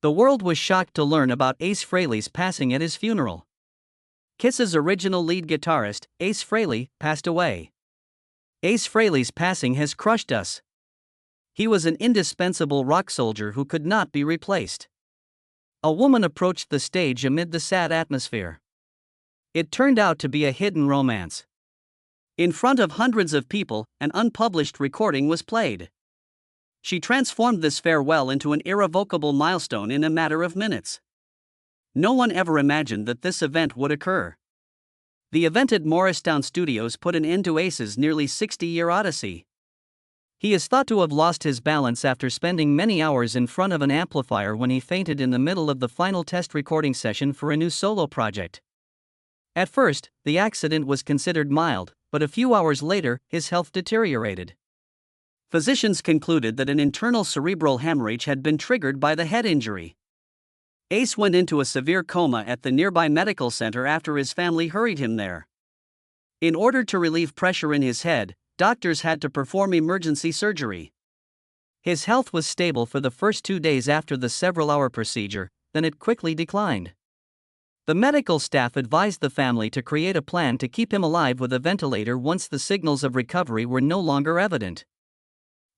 The world was shocked to learn about Ace Frehley's passing at his funeral. Kiss's original lead guitarist, Ace Frehley, passed away. Ace Frehley's passing has crushed us. He was an indispensable rock soldier who could not be replaced. A woman approached the stage amid the sad atmosphere. It turned out to be a hidden romance. In front of hundreds of people, an unpublished recording was played. She transformed this farewell into an irrevocable milestone in a matter of minutes. No one ever imagined that this event would occur. The event at Morristown Studios put an end to Ace's nearly 60-year odyssey. He is thought to have lost his balance after spending many hours in front of an amplifier when he fainted in the middle of the final test recording session for a new solo project. At first, the accident was considered mild, but a few hours later, his health deteriorated. Physicians concluded that an internal cerebral hemorrhage had been triggered by the head injury. Ace went into a severe coma at the nearby medical center after his family hurried him there. In order to relieve pressure in his head, doctors had to perform emergency surgery. His health was stable for the first 2 days after the several-hour procedure, then it quickly declined. The medical staff advised the family to create a plan to keep him alive with a ventilator once the signals of recovery were no longer evident.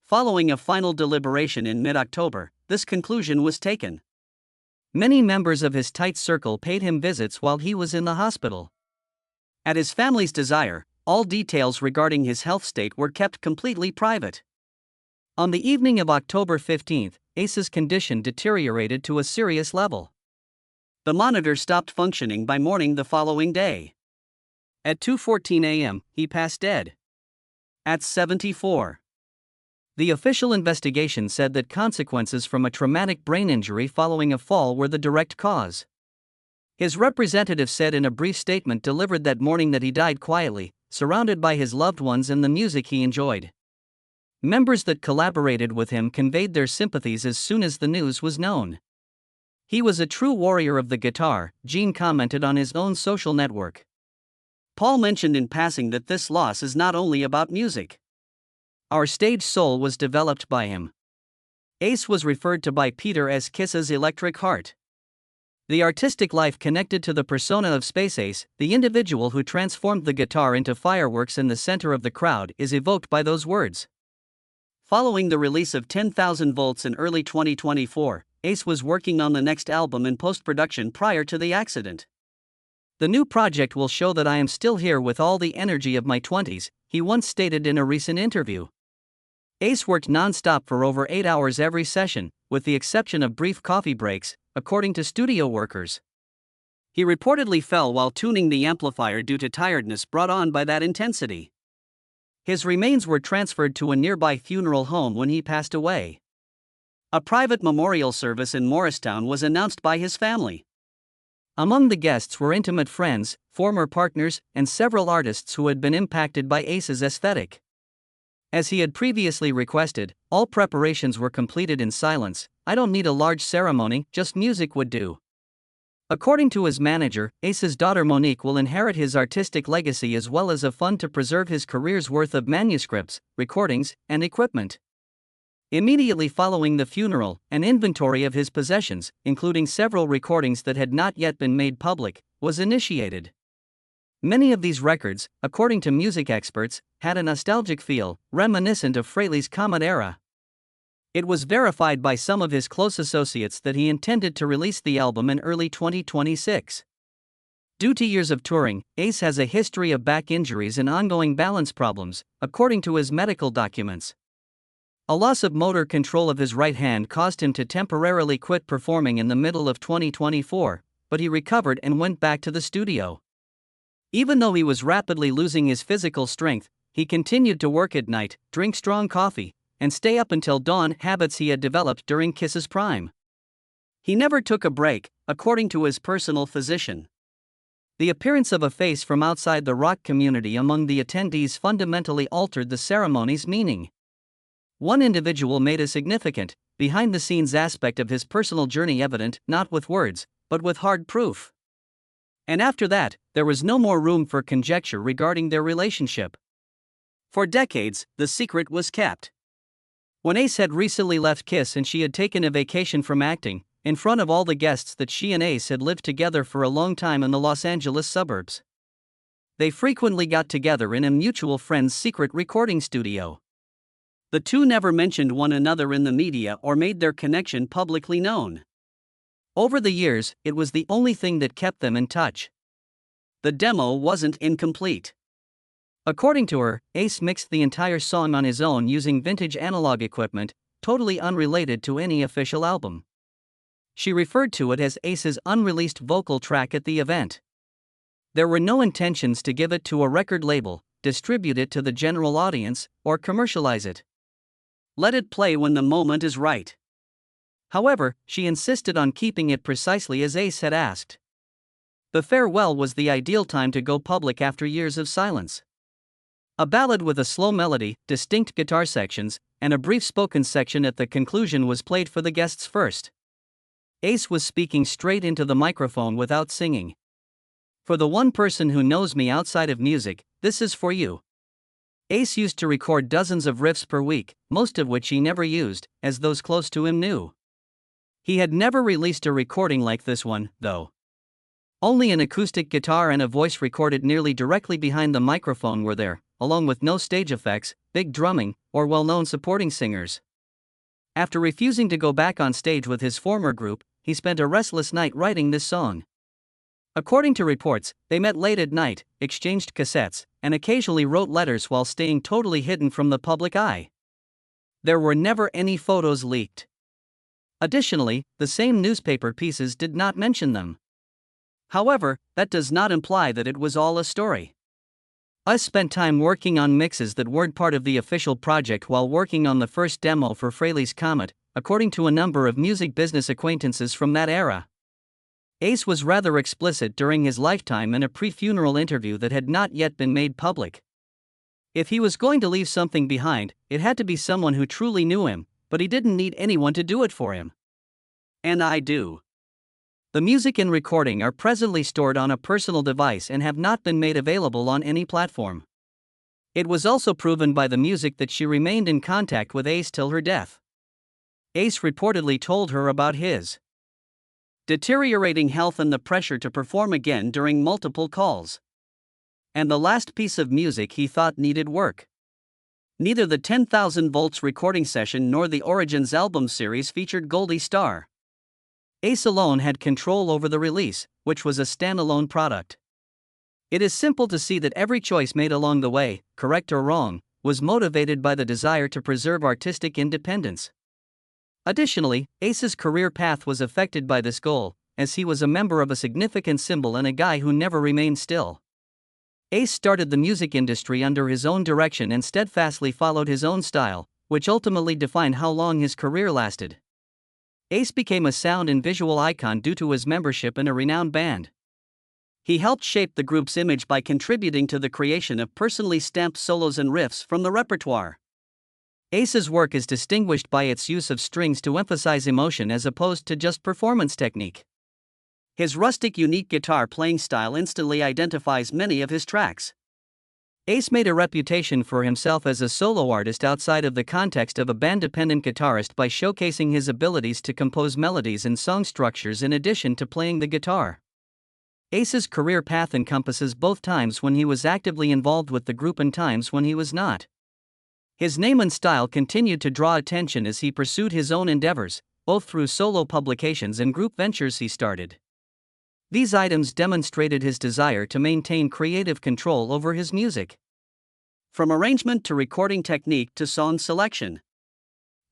Following a final deliberation in mid-October, this conclusion was taken. Many members of his tight circle paid him visits while he was in the hospital. At his family's desire, all details regarding his health state were kept completely private. On the evening of October 15, Ace's condition deteriorated to a serious level. The monitor stopped functioning by morning the following day. At 2:14 a.m., he passed dead. At 74. The official investigation said that consequences from a traumatic brain injury following a fall were the direct cause. His representative said in a brief statement delivered that morning that he died quietly, surrounded by his loved ones and the music he enjoyed. Members that collaborated with him conveyed their sympathies as soon as the news was known. He was a true warrior of the guitar, Gene commented on his own social network. Paul mentioned in passing that this loss is not only about music. Our stage soul was developed by him. Ace was referred to by Peter as Kiss's electric heart. The artistic life connected to the persona of Space Ace, the individual who transformed the guitar into fireworks in the center of the crowd, is evoked by those words. Following the release of 10,000 Volts in early 2024, Ace was working on the next album in post-production prior to the accident. The new project will show that I am still here with all the energy of my 20s, he once stated in a recent interview. Ace worked non-stop for over 8 hours every session, with the exception of brief coffee breaks, according to studio workers. He reportedly fell while tuning the amplifier due to tiredness brought on by that intensity. His remains were transferred to a nearby funeral home when he passed away. A private memorial service in Morristown was announced by his family. Among the guests were intimate friends, former partners, and several artists who had been impacted by Ace's aesthetic. As he had previously requested, all preparations were completed in silence. I don't need a large ceremony, just music would do. According to his manager, Ace's daughter Monique will inherit his artistic legacy as well as a fund to preserve his career's worth of manuscripts, recordings, and equipment. Immediately following the funeral, an inventory of his possessions, including several recordings that had not yet been made public, was initiated. Many of these records, according to music experts, had a nostalgic feel, reminiscent of Frehley's Comet era. It was verified by some of his close associates that he intended to release the album in early 2026. Due to years of touring, Ace has a history of back injuries and ongoing balance problems, according to his medical documents. A loss of motor control of his right hand caused him to temporarily quit performing in the middle of 2024, but he recovered and went back to the studio. Even though he was rapidly losing his physical strength, he continued to work at night, drink strong coffee, and stay up until dawn, habits he had developed during Kiss's prime. He never took a break, according to his personal physician. The appearance of a face from outside the rock community among the attendees fundamentally altered the ceremony's meaning. One individual made a significant, behind-the-scenes aspect of his personal journey evident not with words, but with hard proof. And after that, there was no more room for conjecture regarding their relationship. For decades, the secret was kept. When Ace had recently left Kiss and she had taken a vacation from acting, in front of all the guests, that she and Ace had lived together for a long time in the Los Angeles suburbs. They frequently got together in a mutual friend's secret recording studio. The two never mentioned one another in the media or made their connection publicly known. Over the years, it was the only thing that kept them in touch. The demo wasn't incomplete. According to her, Ace mixed the entire song on his own using vintage analog equipment, totally unrelated to any official album. She referred to it as Ace's unreleased vocal track at the event. There were no intentions to give it to a record label, distribute it to the general audience, or commercialize it. Let it play when the moment is right. However, she insisted on keeping it precisely as Ace had asked. The farewell was the ideal time to go public after years of silence. A ballad with a slow melody, distinct guitar sections, and a brief spoken section at the conclusion was played for the guests first. Ace was speaking straight into the microphone without singing. "For the one person who knows me outside of music, this is for you." Ace used to record dozens of riffs per week, most of which he never used, as those close to him knew. He had never released a recording like this one, though. Only an acoustic guitar and a voice recorded nearly directly behind the microphone were there, along with no stage effects, big drumming, or well-known supporting singers. After refusing to go back on stage with his former group, he spent a restless night writing this song. According to reports, they met late at night, exchanged cassettes, and occasionally wrote letters while staying totally hidden from the public eye. There were never any photos leaked. Additionally, the same newspaper pieces did not mention them. However, that does not imply that it was all a story. Us spent time working on mixes that weren't part of the official project while working on the first demo for Frehley's Comet, according to a number of music business acquaintances from that era. Ace was rather explicit during his lifetime in a pre-funeral interview that had not yet been made public. If he was going to leave something behind, it had to be someone who truly knew him, but he didn't need anyone to do it for him. And I do. The music and recording are presently stored on a personal device and have not been made available on any platform. It was also proven by the music that she remained in contact with Ace till her death. Ace reportedly told her about his deteriorating health and the pressure to perform again during multiple calls. And the last piece of music he thought needed work. Neither the 10,000 Volts recording session nor the Origins album series featured Goldie Star. Ace alone had control over the release, which was a standalone product. It is simple to see that every choice made along the way, correct or wrong, was motivated by the desire to preserve artistic independence. Additionally, Ace's career path was affected by this goal, as he was a member of a significant symbol and a guy who never remained still. Ace started the music industry under his own direction and steadfastly followed his own style, which ultimately defined how long his career lasted. Ace became a sound and visual icon due to his membership in a renowned band. He helped shape the group's image by contributing to the creation of personally stamped solos and riffs from the repertoire. Ace's work is distinguished by its use of strings to emphasize emotion as opposed to just performance technique. His rustic, unique guitar playing style instantly identifies many of his tracks. Ace made a reputation for himself as a solo artist outside of the context of a band-dependent guitarist by showcasing his abilities to compose melodies and song structures in addition to playing the guitar. Ace's career path encompasses both times when he was actively involved with the group and times when he was not. His name and style continued to draw attention as he pursued his own endeavors, both through solo publications and group ventures he started. These items demonstrated his desire to maintain creative control over his music. From arrangement to recording technique to song selection.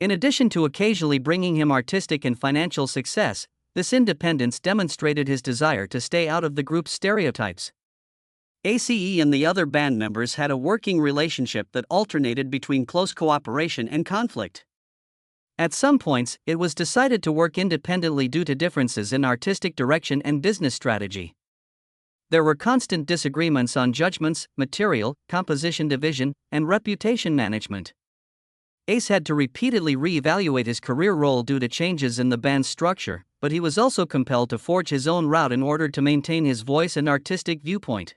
In addition to occasionally bringing him artistic and financial success, this independence demonstrated his desire to stay out of the group's stereotypes. Ace and the other band members had a working relationship that alternated between close cooperation and conflict. At some points, it was decided to work independently due to differences in artistic direction and business strategy. There were constant disagreements on judgments, material, composition division, and reputation management. Ace had to repeatedly re-evaluate his career role due to changes in the band's structure, but he was also compelled to forge his own route in order to maintain his voice and artistic viewpoint.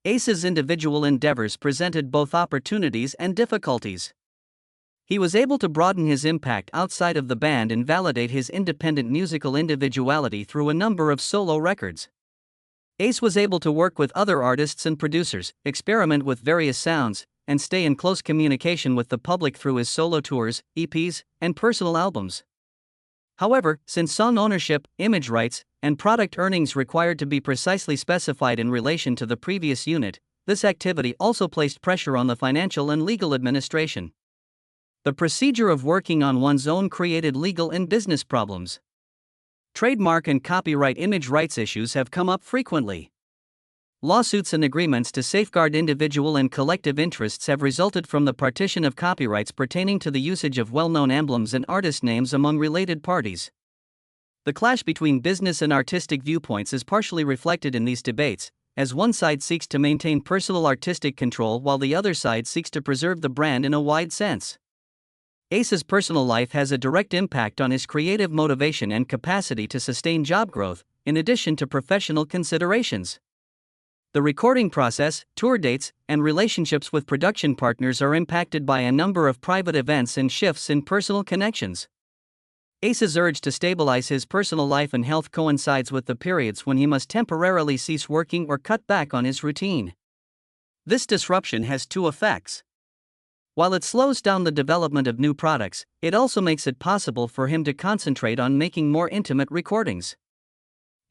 Ace's individual endeavors presented both opportunities and difficulties. He was able to broaden his impact outside of the band and validate his independent musical individuality through a number of solo records. Ace was able to work with other artists and producers, experiment with various sounds, and stay in close communication with the public through his solo tours, EPs, and personal albums. However, since song ownership, image rights, and product earnings required to be precisely specified in relation to the previous unit, this activity also placed pressure on the financial and legal administration. The procedure of working on one's own created legal and business problems. Trademark and copyright image rights issues have come up frequently. Lawsuits and agreements to safeguard individual and collective interests have resulted from the partition of copyrights pertaining to the usage of well-known emblems and artist names among related parties. The clash between business and artistic viewpoints is partially reflected in these debates, as one side seeks to maintain personal artistic control while the other side seeks to preserve the brand in a wide sense. Ace's personal life has a direct impact on his creative motivation and capacity to sustain job growth, in addition to professional considerations. The recording process, tour dates, and relationships with production partners are impacted by a number of private events and shifts in personal connections. Ace's urge to stabilize his personal life and health coincides with the periods when he must temporarily cease working or cut back on his routine. This disruption has two effects. While it slows down the development of new products, it also makes it possible for him to concentrate on making more intimate recordings.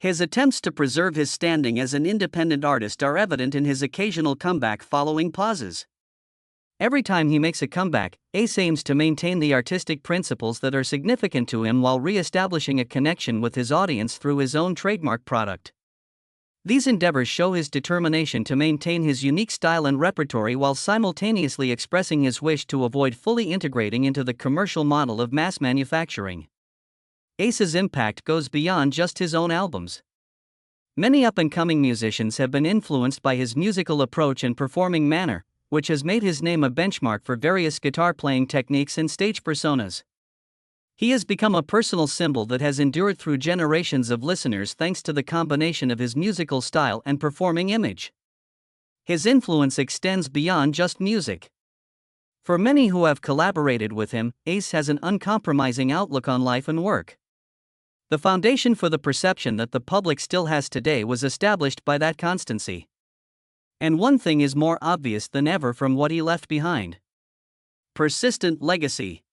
His attempts to preserve his standing as an independent artist are evident in his occasional comeback following pauses. Every time he makes a comeback, Ace aims to maintain the artistic principles that are significant to him while re-establishing a connection with his audience through his own trademark product. These endeavors show his determination to maintain his unique style and repertoire while simultaneously expressing his wish to avoid fully integrating into the commercial model of mass manufacturing. Ace's impact goes beyond just his own albums. Many up-and-coming musicians have been influenced by his musical approach and performing manner, which has made his name a benchmark for various guitar-playing techniques and stage personas. He has become a personal symbol that has endured through generations of listeners thanks to the combination of his musical style and performing image. His influence extends beyond just music. For many who have collaborated with him, Ace has an uncompromising outlook on life and work. The foundation for the perception that the public still has today was established by that constancy. And one thing is more obvious than ever from what he left behind: persistent legacy.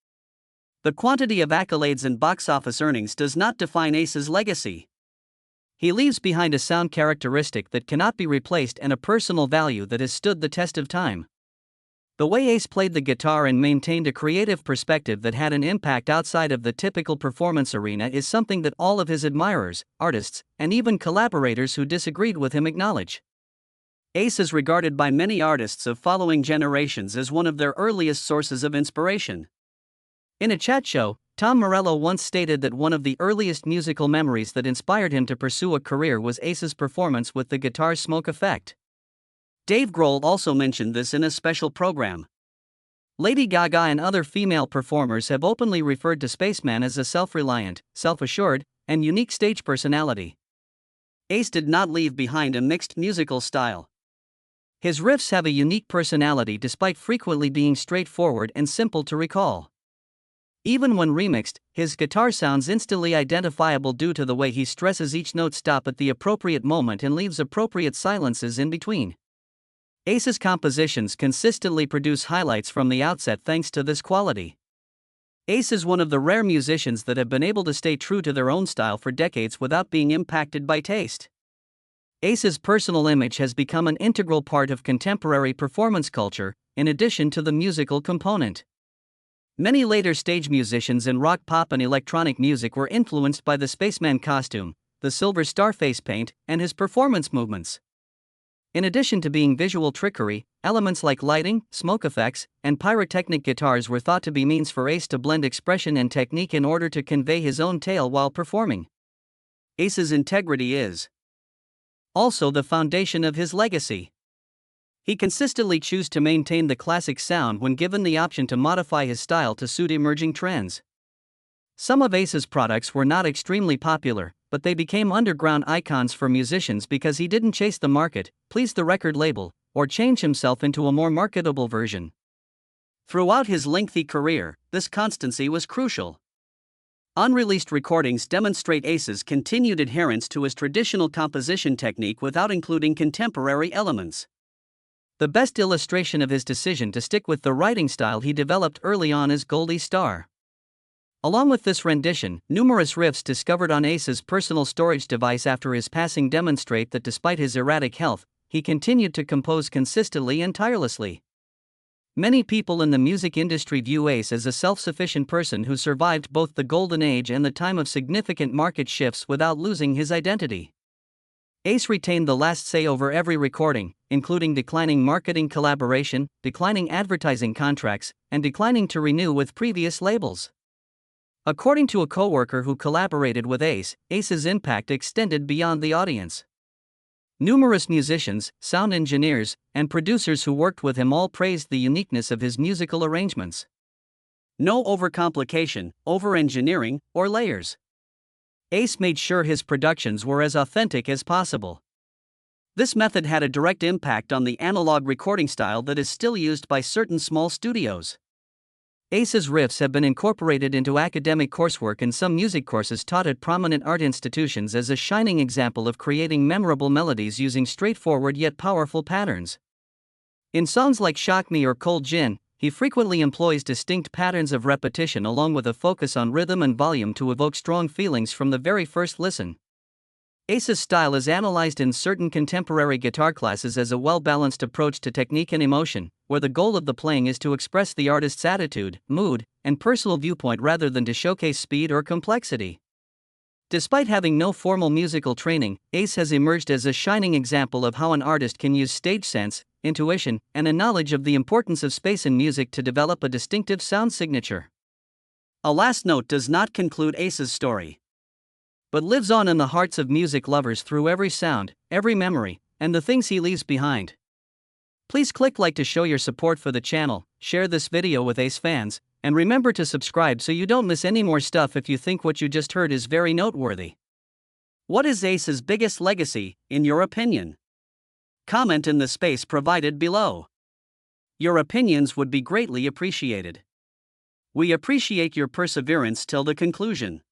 The quantity of accolades and box office earnings does not define Ace's legacy. He leaves behind a sound characteristic that cannot be replaced and a personal value that has stood the test of time. The way Ace played the guitar and maintained a creative perspective that had an impact outside of the typical performance arena is something that all of his admirers, artists, and even collaborators who disagreed with him acknowledge. Ace is regarded by many artists of following generations as one of their earliest sources of inspiration. In a chat show, Tom Morello once stated that one of the earliest musical memories that inspired him to pursue a career was Ace's performance with the guitar's smoke effect. Dave Grohl also mentioned this in a special program. Lady Gaga and other female performers have openly referred to Spaceman as a self-reliant, self-assured, and unique stage personality. Ace did not leave behind a mixed musical style. His riffs have a unique personality despite frequently being straightforward and simple to recall. Even when remixed, his guitar sounds instantly identifiable due to the way he stresses each note stop at the appropriate moment and leaves appropriate silences in between. Ace's compositions consistently produce highlights from the outset thanks to this quality. Ace is one of the rare musicians that have been able to stay true to their own style for decades without being impacted by taste. Ace's personal image has become an integral part of contemporary performance culture, in addition to the musical component. Many later stage musicians in rock, pop, and electronic music were influenced by the Spaceman costume, the silver star face paint, and his performance movements. In addition to being visual trickery, elements like lighting, smoke effects, and pyrotechnic guitars were thought to be means for Ace to blend expression and technique in order to convey his own tale while performing. Ace's integrity is also the foundation of his legacy. He consistently chose to maintain the classic sound when given the option to modify his style to suit emerging trends. Some of Ace's products were not extremely popular, but they became underground icons for musicians because he didn't chase the market, please the record label, or change himself into a more marketable version. Throughout his lengthy career, this constancy was crucial. Unreleased recordings demonstrate Ace's continued adherence to his traditional composition technique without including contemporary elements. The best illustration of his decision to stick with the writing style he developed early on is Goldie Star. Along with this rendition, numerous riffs discovered on Ace's personal storage device after his passing demonstrate that despite his erratic health, he continued to compose consistently and tirelessly. Many people in the music industry view Ace as a self-sufficient person who survived both the golden age and the time of significant market shifts without losing his identity. Ace retained the last say over every recording, including declining marketing collaboration, declining advertising contracts, and declining to renew with previous labels. According to a co-worker who collaborated with Ace, Ace's impact extended beyond the audience. Numerous musicians, sound engineers, and producers who worked with him all praised the uniqueness of his musical arrangements. No overcomplication, over-engineering, or layers. Ace made sure his productions were as authentic as possible. This method had a direct impact on the analog recording style that is still used by certain small studios. Ace's riffs have been incorporated into academic coursework and some music courses taught at prominent art institutions as a shining example of creating memorable melodies using straightforward yet powerful patterns. In songs like Shock Me or Cold Gin, he frequently employs distinct patterns of repetition along with a focus on rhythm and volume to evoke strong feelings from the very first listen. Ace's style is analyzed in certain contemporary guitar classes as a well-balanced approach to technique and emotion, where the goal of the playing is to express the artist's attitude, mood, and personal viewpoint rather than to showcase speed or complexity. Despite having no formal musical training, Ace has emerged as a shining example of how an artist can use stage sense, intuition, and a knowledge of the importance of space in music to develop a distinctive sound signature. A last note does not conclude Ace's story, but lives on in the hearts of music lovers through every sound, every memory, and the things he leaves behind. Please click like to show your support for the channel, share this video with Ace fans, and remember to subscribe so you don't miss any more stuff if you think what you just heard is very noteworthy. What is Ace's biggest legacy, in your opinion? Comment in the space provided below. Your opinions would be greatly appreciated. We appreciate your perseverance till the conclusion.